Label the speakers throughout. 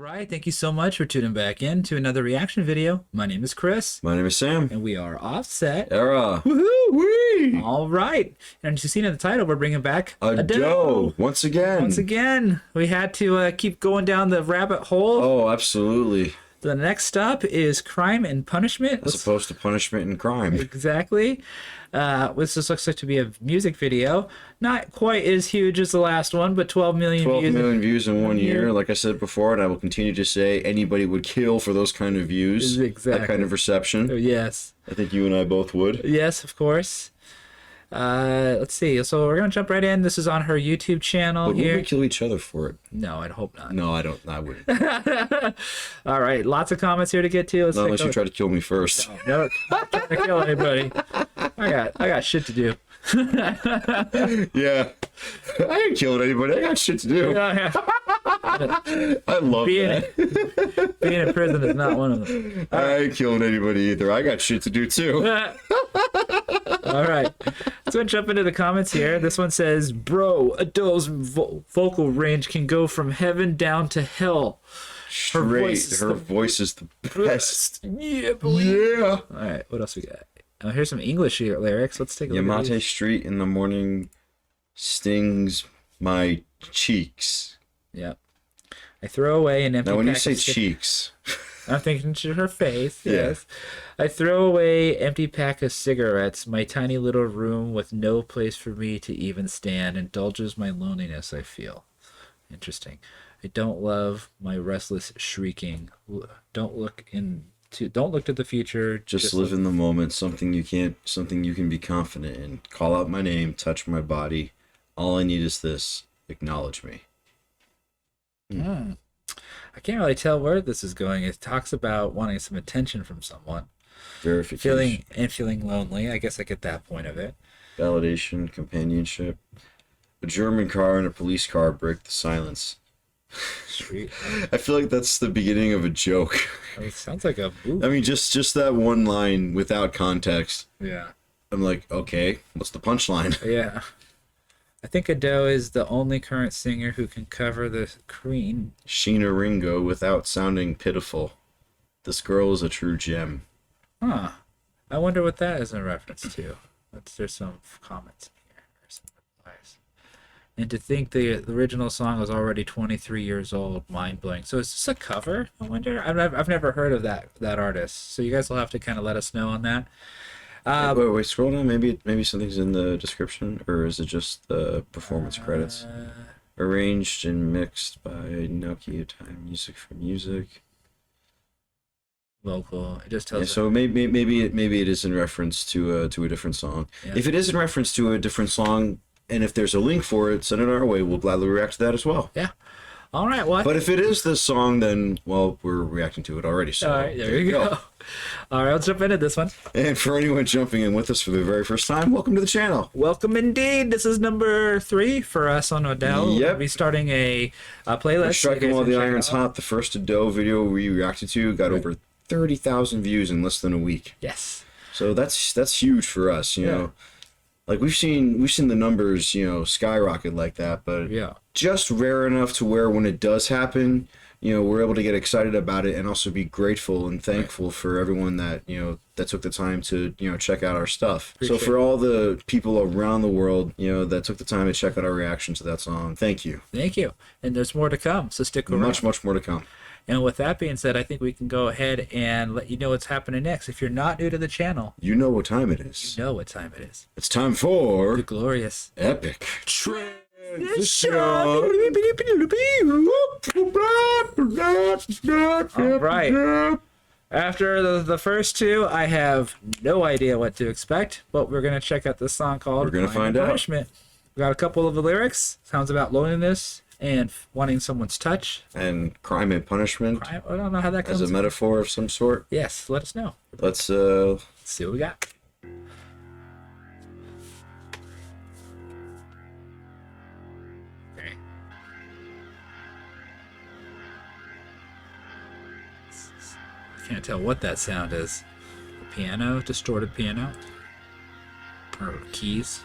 Speaker 1: right, thank you so much for tuning back in to another reaction video. My name is Chris.
Speaker 2: My name is Sam.
Speaker 1: And we are Offset.
Speaker 2: Era.
Speaker 1: Woohoo! All right. And as you've seen in the title, we're bringing back
Speaker 2: a doe. Once again.
Speaker 1: Once again. We had to keep going down the rabbit hole.
Speaker 2: Oh, absolutely.
Speaker 1: The next up is Crime and Punishment.
Speaker 2: As opposed to Punishment and Crime.
Speaker 1: Exactly. This just looks like to be a music video. Not quite as huge as the last one, but 12 million
Speaker 2: 12
Speaker 1: views.
Speaker 2: million views in 1 year. Like I said before, and I will continue to say, anybody would kill for those kind of views.
Speaker 1: Exactly.
Speaker 2: That kind of reception.
Speaker 1: Yes.
Speaker 2: I think you and I both would.
Speaker 1: Yes, of course. Let's see. So we're going to jump right in. This is on her YouTube channel
Speaker 2: But
Speaker 1: here.
Speaker 2: would we kill each other for it?
Speaker 1: No, I'd hope not.
Speaker 2: No, I don't. I wouldn't.
Speaker 1: All right. Lots of comments here to get to. Let's
Speaker 2: Not unless you try to kill me first.
Speaker 1: No, not trying to kill anybody. I got shit to do.
Speaker 2: Yeah. I ain't killing anybody. I got shit to do. I love that.
Speaker 1: Being in prison is not one of them.
Speaker 2: I ain't killing anybody either. I got shit to do too.
Speaker 1: All right. Let's go jump into the comments here. This one says, bro, Adele's vocal range can go from heaven down to hell.
Speaker 2: Her voice is the best.
Speaker 1: Yeah, boy.
Speaker 2: Yeah.
Speaker 1: All right. What else we got? Oh, here's some English lyrics. Let's take a look at
Speaker 2: Yamate
Speaker 1: these.
Speaker 2: Street in the morning stings my cheeks.
Speaker 1: Yep. I throw away an empty
Speaker 2: Now, when you
Speaker 1: pack
Speaker 2: say
Speaker 1: of
Speaker 2: cheeks,
Speaker 1: I'm thinking to her face.
Speaker 2: Yeah.
Speaker 1: Yes. I throw away empty pack of cigarettes. My tiny little room with no place for me to even stand indulges my loneliness, I feel. Interesting. I don't love my restless shrieking. Don't look to the future.
Speaker 2: just live in the moment. Something you can be confident in. Call out my name, touch my body. All I need is this. Acknowledge me.
Speaker 1: I can't really tell where this is going. It talks about wanting some attention from someone.
Speaker 2: Verification.
Speaker 1: Feeling lonely. I guess I get that point of it.
Speaker 2: Validation, companionship. A German car and a police car break the silence.
Speaker 1: Sweet.
Speaker 2: I feel like that's the beginning of a joke.
Speaker 1: It sounds like a movie.
Speaker 2: I mean, just that one line without context.
Speaker 1: Yeah.
Speaker 2: I'm like, okay, what's the punchline?
Speaker 1: Yeah. I think Adele is the only current singer who can cover the Queen.
Speaker 2: Sheena Ringo without sounding pitiful. This girl is a true gem.
Speaker 1: Huh. I wonder what that is in reference to. There's some comments in here. Or some replies. And to think the original song was already 23 years old, mind-blowing. So is this a cover? I wonder. I've never heard of that artist. So you guys will have to kind of let us know on that.
Speaker 2: Wait, scroll down. Maybe something's in the description, or is it just the performance credits? Arranged and mixed by Nokia Time Music for Music.
Speaker 1: Vocal. It just tells.
Speaker 2: Yeah, so maybe it is in reference to a different song.
Speaker 1: Yeah.
Speaker 2: If it is in reference to a different song, and if there's a link for it, send it our way. We'll gladly react to that as well.
Speaker 1: Yeah. All right. Well.
Speaker 2: But if it is this song, then well, we're reacting to it already. So
Speaker 1: All right. There you go. All right. Let's jump into this one.
Speaker 2: And for anyone jumping in with us for the very first time, welcome to the channel.
Speaker 1: Welcome indeed. This is number 3 for us on Adele.
Speaker 2: Yep.
Speaker 1: We'll be starting a playlist.
Speaker 2: We're striking while the iron's hot. The first Adele video we reacted to got over 30,000 views in less than a week.
Speaker 1: Yes.
Speaker 2: So that's huge for us, you know. Like we've seen the numbers, you know, skyrocket like that, but
Speaker 1: Yeah.
Speaker 2: just rare enough to where when it does happen, you know, we're able to get excited about it and also be grateful and thankful for everyone that, you know, that took the time to, you know, check out our stuff. So for all the people around the world, you know, that took the time to check out our reaction to that song, thank you.
Speaker 1: Thank you. And there's more to come, so stick around.
Speaker 2: Much more to come.
Speaker 1: And with that being said, I think we can go ahead and let you know what's happening next. If you're not new to the channel,
Speaker 2: You know what time it is.
Speaker 1: you know what time it is.
Speaker 2: It's time for
Speaker 1: The glorious
Speaker 2: Epic
Speaker 1: Transition. All right. After the first two, I have no idea what to expect, but we're going to check out this song called
Speaker 2: We're gonna
Speaker 1: Crime
Speaker 2: find
Speaker 1: and
Speaker 2: out.
Speaker 1: Punishment. We got a couple of the lyrics. Sounds about loneliness and wanting someone's touch.
Speaker 2: And Crime and Punishment
Speaker 1: I don't know how that comes.
Speaker 2: as a metaphor of some sort.
Speaker 1: Yes, let us know.
Speaker 2: Let's
Speaker 1: See what we got. Okay. I can't tell what that sound is. The piano, distorted piano, or keys.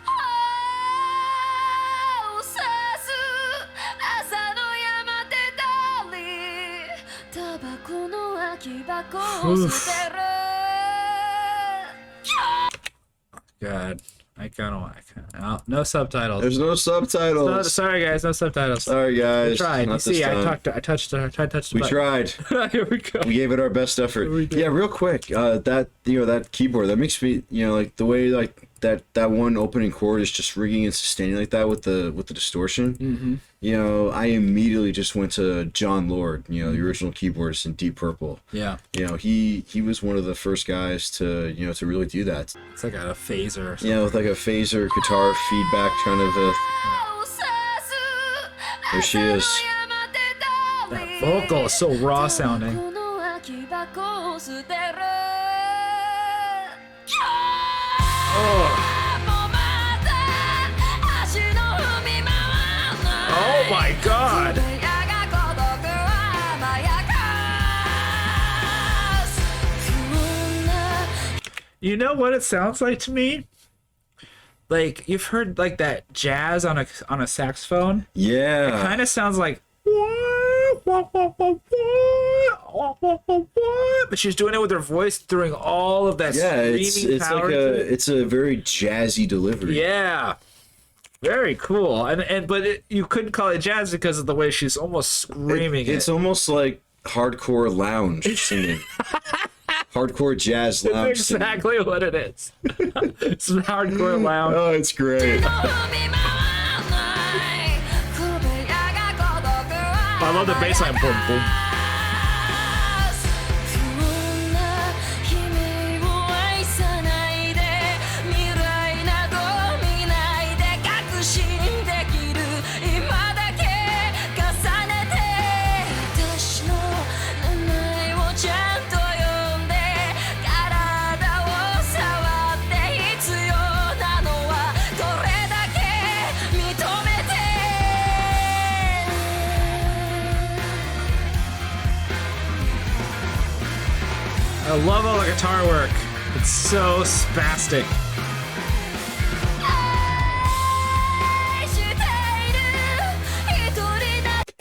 Speaker 1: God, I kind of want. No subtitles.
Speaker 2: There's no subtitles.
Speaker 1: No, sorry guys, no subtitles.
Speaker 2: Sorry guys.
Speaker 1: We tried. You see, I touched the
Speaker 2: We
Speaker 1: button.
Speaker 2: tried.
Speaker 1: Here we go.
Speaker 2: We gave it our best effort. Yeah, real quick. That keyboard that makes me like the way like that one opening chord is just ringing and sustaining like that with the distortion.
Speaker 1: Mm-hmm.
Speaker 2: I immediately just went to John Lord, the original keyboardist in Deep Purple.
Speaker 1: Yeah.
Speaker 2: He was one of the first guys to to really do that.
Speaker 1: It's like a phaser or something.
Speaker 2: Yeah, with like a phaser guitar feedback kind of a. There she is.
Speaker 1: That vocal is so raw sounding. Oh my God! You know what it sounds like to me? Like you've heard like that jazz on a saxophone.
Speaker 2: Yeah.
Speaker 1: It kind of sounds like. But she's doing it with her voice, throwing all of that screaming power to it.
Speaker 2: It's a very jazzy delivery.
Speaker 1: Yeah, very cool. But you couldn't call it jazz because of the way she's almost screaming.
Speaker 2: It's almost like hardcore lounge singing. Hardcore jazz lounge.
Speaker 1: That's exactly what it is. It's hardcore lounge.
Speaker 2: Oh, it's great.
Speaker 1: I love the bass line. Boom, boom. I love all the guitar work. It's so spastic.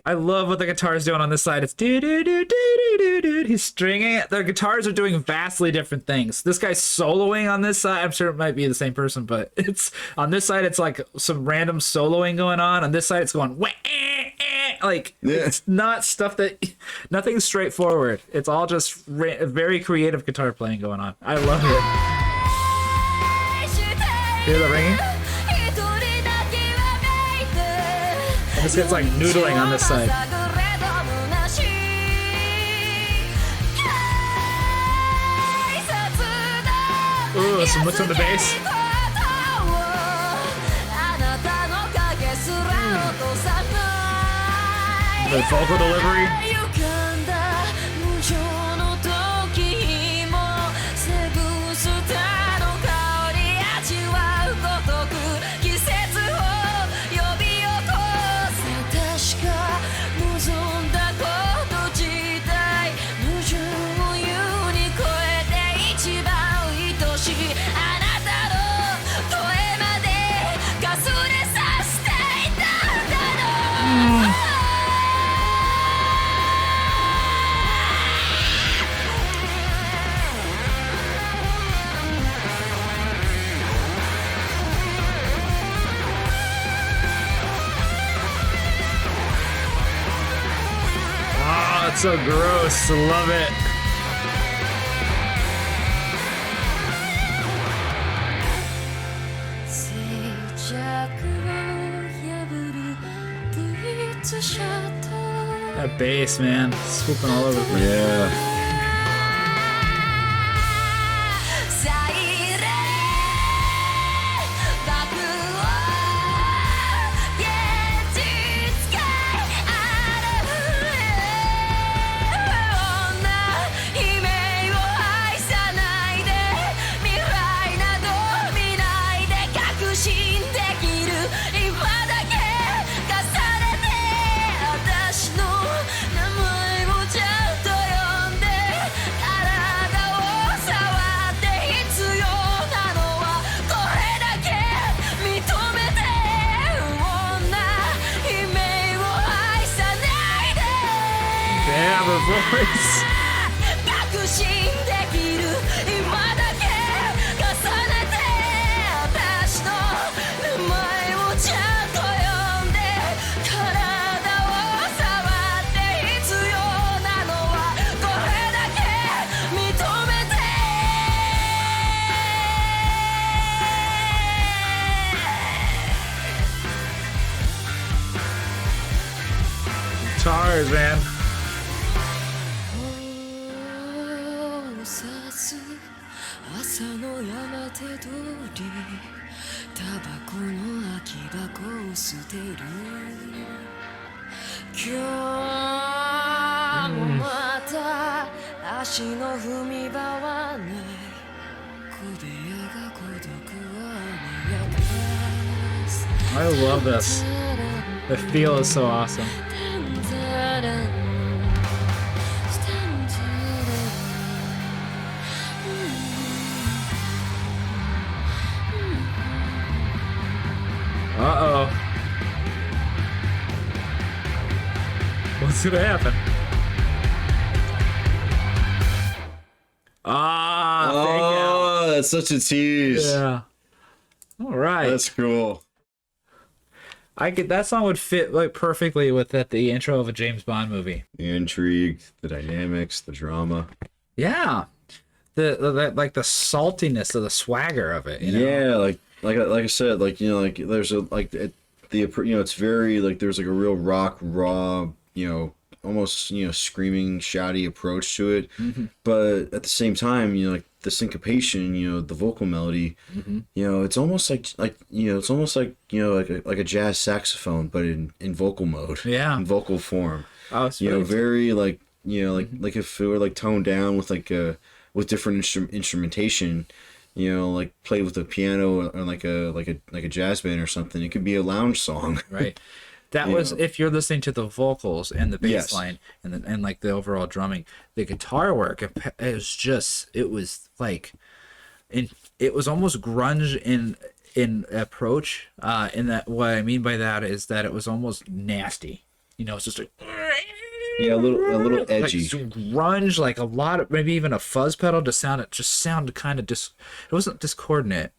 Speaker 1: I love what the guitar is doing on this side. It's do do do do do do do. He's stringing it. The guitars are doing vastly different things. This guy's soloing on this side. I'm sure it might be the same person, but it's on this side. It's like some random soloing going on. On this side, it's going wah, like it's not stuff that nothing's straightforward. It's all just very creative guitar playing going on. I love it. Hear the ringing? And this guy's like noodling on this side. Ooh, some looks on the bass. The vocal delivery. It's so gross. I love it. That bass, man, swooping all over the place.
Speaker 2: Yeah.
Speaker 1: her voice.
Speaker 3: 確信できる今だけ重ねて私の名前をちゃんと呼んで体を触って必要なのはこれだけ認めて
Speaker 1: Guitars, man.
Speaker 3: 朝の山手通りタバコの空き箱を捨てる今日もまた足の踏み場はない小部屋が孤独を脅かす
Speaker 1: I love this. The feel is so awesome. Uh-oh. What's gonna happen? Ah, thank
Speaker 2: Oh, that's such a
Speaker 1: you.
Speaker 2: tease.
Speaker 1: Yeah. All right.
Speaker 2: That's cool.
Speaker 1: That song would fit like perfectly with the intro of a James Bond movie.
Speaker 2: The intrigue, the dynamics, the drama.
Speaker 1: Yeah. The like the saltiness of the swagger of it, you know?
Speaker 2: Yeah, like I said, like, you know, like there's a like it's very like there's like a real rock raw, you know, almost, you know, screaming shouty approach to it.
Speaker 1: Mm-hmm.
Speaker 2: But at the same time, you know, like the syncopation, you know, the vocal melody,
Speaker 1: Mm-hmm.
Speaker 2: you know, it's almost like you know, it's almost like, you know, like a jazz saxophone but in vocal mode.
Speaker 1: Yeah.
Speaker 2: In vocal form.
Speaker 1: Oh, it's
Speaker 2: You know,
Speaker 1: really-
Speaker 2: very like, you know, like if it were like toned down with like with different instrumentation, you know, like played with a piano or like a jazz band or something, it could be a lounge song.
Speaker 1: right. That
Speaker 2: You
Speaker 1: was
Speaker 2: know.
Speaker 1: if you're listening to the vocals and the bass
Speaker 2: Yes.
Speaker 1: line and like the overall drumming, the guitar work. It was like, it was almost grunge in approach. In that, what I mean by that is that it was almost nasty. You know, it's just like.
Speaker 2: Yeah, a little
Speaker 1: Like
Speaker 2: edgy.
Speaker 1: grunge, like a lot of maybe even a fuzz pedal to sound it just sounded kind of it wasn't discordant,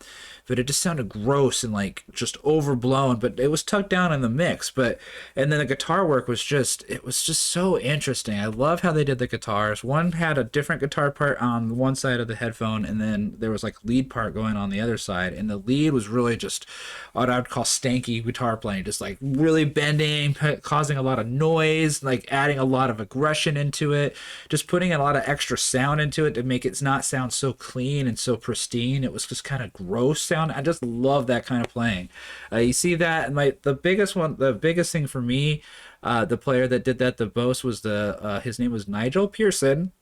Speaker 1: but it just sounded gross and like just overblown, but it was tucked down in the mix. And then the guitar work was just so interesting. I love how they did the guitars. One had a different guitar part on one side of the headphone, and then there was like lead part going on the other side, and the lead was really just what I would call stanky guitar playing, just like really bending, causing a lot of noise, like adding a lot of aggression into it, just putting a lot of extra sound into it to make it not sound so clean and so pristine. It was just kind of gross sound. I just love that kind of playing. You see that, and the biggest thing for me, the player that did that the most was his name was Nigel Pearson,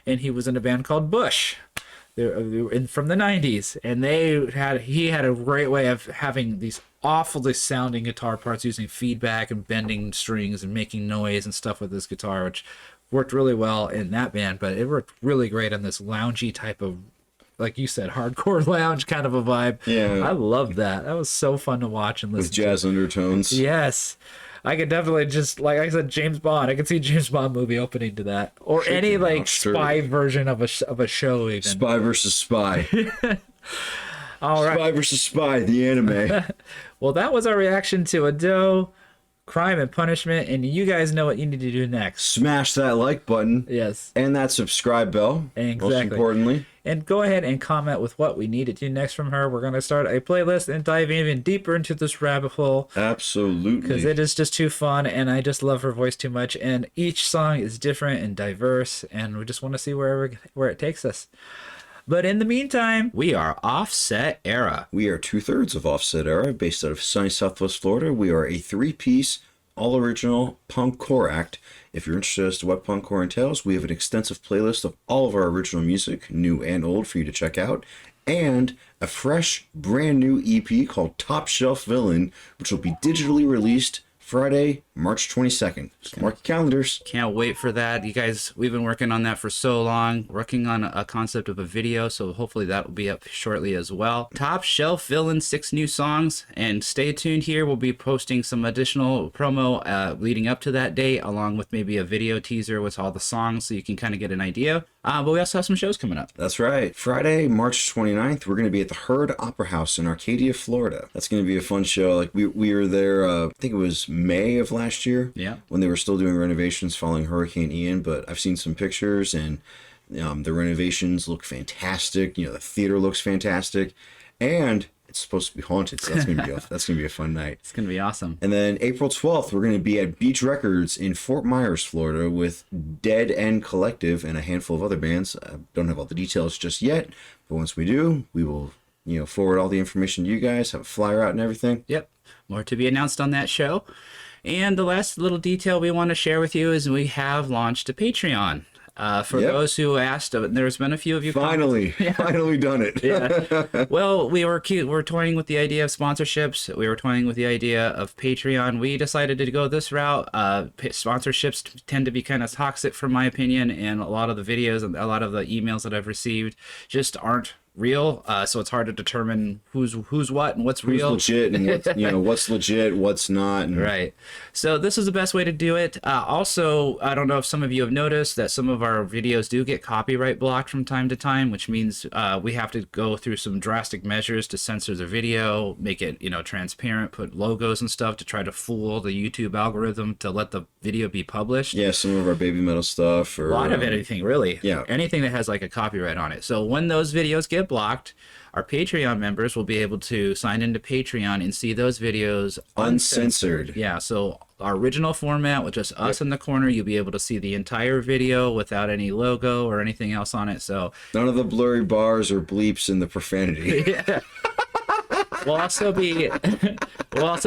Speaker 1: and he was in a band called Bush. From the 90s, and he had a great way of having these awfully sounding guitar parts using feedback and bending strings and making noise and stuff with his guitar, which worked really well in that band, but it worked really great on this loungy type of, like you said, hardcore lounge kind of a vibe.
Speaker 2: Yeah.
Speaker 1: I loved that. That was so fun to watch and listen
Speaker 2: With jazz undertones.
Speaker 1: to. Yes. I could definitely just, like I said, James Bond. I could see James Bond movie opening to that, or any like
Speaker 2: sure.
Speaker 1: spy version of a show even.
Speaker 2: Spy versus Spy.
Speaker 1: All right.
Speaker 2: Spy versus Spy, the anime.
Speaker 1: Well, that was our reaction to Ado, Crime and Punishment, and you guys know what you need to do next.
Speaker 2: Smash that like button.
Speaker 1: Yes.
Speaker 2: And that subscribe bell.
Speaker 1: Exactly.
Speaker 2: Most importantly.
Speaker 1: And go ahead and comment with what we need to do next from her. We're going to start a playlist and dive even deeper into this rabbit hole
Speaker 2: Absolutely.
Speaker 1: because it is just too fun, and I just love her voice too much. And each song is different and diverse, and we just want to see where it takes us. But in the meantime, we are Offset Era.
Speaker 2: We are 2/3 of Offset Era, based out of sunny Southwest Florida. We are a 3-piece, all-original punk core act. If you're interested as to what punk core entails, we have an extensive playlist of all of our original music, new and old, for you to check out, and a fresh, brand new EP called Top Shelf Villain, which will be digitally released Friday, March 22nd. So mark your calendars.
Speaker 4: Can't wait for that. You guys, we've been working on that for so long, working on a concept of a video, so hopefully that will be up shortly as well. Top Shelf fill-in 6 new songs, and stay tuned here. We'll be posting some additional promo leading up to that date, along with maybe a video teaser with all the songs so you can kind of get an idea. But we also have some shows coming up.
Speaker 2: That's right. Friday, March 29th, we're going to be at the Herd Opera House in Arcadia, Florida. That's going to be a fun show. Like we were there, I think it was May of last year.
Speaker 4: Yeah.
Speaker 2: When they were still doing renovations following Hurricane Ian, but I've seen some pictures and the renovations look fantastic. You know, the theater looks fantastic, and it's supposed to be haunted, so that's gonna be a fun night.
Speaker 4: It's gonna be awesome.
Speaker 2: And then April 12th, we're gonna be at Beach Records in Fort Myers, Florida, with Dead End Collective and a handful of other bands. I don't have all the details just yet, but once we do, we will forward all the information to you guys, have a flyer out and everything.
Speaker 4: Yep. More to be announced on that show. And the last little detail we want to share with you is we have launched a Patreon. For those who asked, there's been a few of you.
Speaker 2: Finally done it.
Speaker 4: Yeah. Well, we're toying with the idea of sponsorships. We were toying with the idea of Patreon. We decided to go this route. Sponsorships tend to be kind of toxic, from my opinion, and a lot of the videos and a lot of the emails that I've received just aren't real, so it's hard to determine who's what and what's real,
Speaker 2: who's legit, and what's, what's legit, what's not. And...
Speaker 4: Right. So this is the best way to do it. Also, I don't know if some of you have noticed that some of our videos do get copyright blocked from time to time, which means we have to go through some drastic measures to censor the video, make it transparent, put logos and stuff to try to fool the YouTube algorithm to let the video be published.
Speaker 2: Yeah, some of our baby metal stuff, or
Speaker 4: a lot of anything, really.
Speaker 2: Yeah,
Speaker 4: anything that has like a copyright on it. So when those videos get blocked, our Patreon members will be able to sign into Patreon and see those videos
Speaker 2: uncensored.
Speaker 4: Yeah, so our original format with just us in the corner, you'll be able to see the entire video without any logo or anything else on it. So
Speaker 2: none of the blurry bars or bleeps and the profanity.
Speaker 4: Yeah. We'll also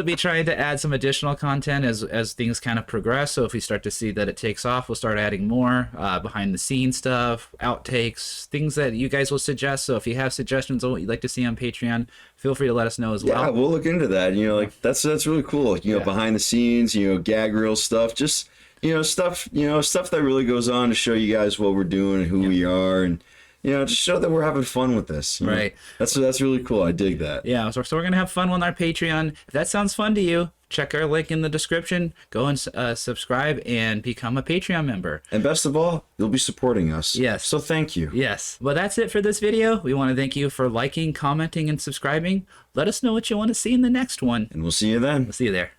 Speaker 4: be trying to add some additional content as things kind of progress. So if we start to see that it takes off, we'll start adding more behind the scenes stuff, outtakes, things that you guys will suggest. So if you have suggestions on what you'd like to see on Patreon, feel free to let us know as well.
Speaker 2: Yeah, we'll look into that. That's really cool. Behind the scenes, gag reel stuff, just stuff that really goes on to show you guys what we're doing and who we are, and just show that we're having fun with this.
Speaker 4: Right.
Speaker 2: That's really cool. I dig that.
Speaker 4: Yeah, so we're going to have fun on our Patreon. If that sounds fun to you, check our link in the description. Go and subscribe and become a Patreon member.
Speaker 2: And best of all, you'll be supporting us.
Speaker 4: Yes.
Speaker 2: So thank you.
Speaker 4: Yes. Well, that's it for this video. We want to thank you for liking, commenting, and subscribing. Let us know what you want to see in the next one.
Speaker 2: And we'll see you then.
Speaker 4: We'll see you there.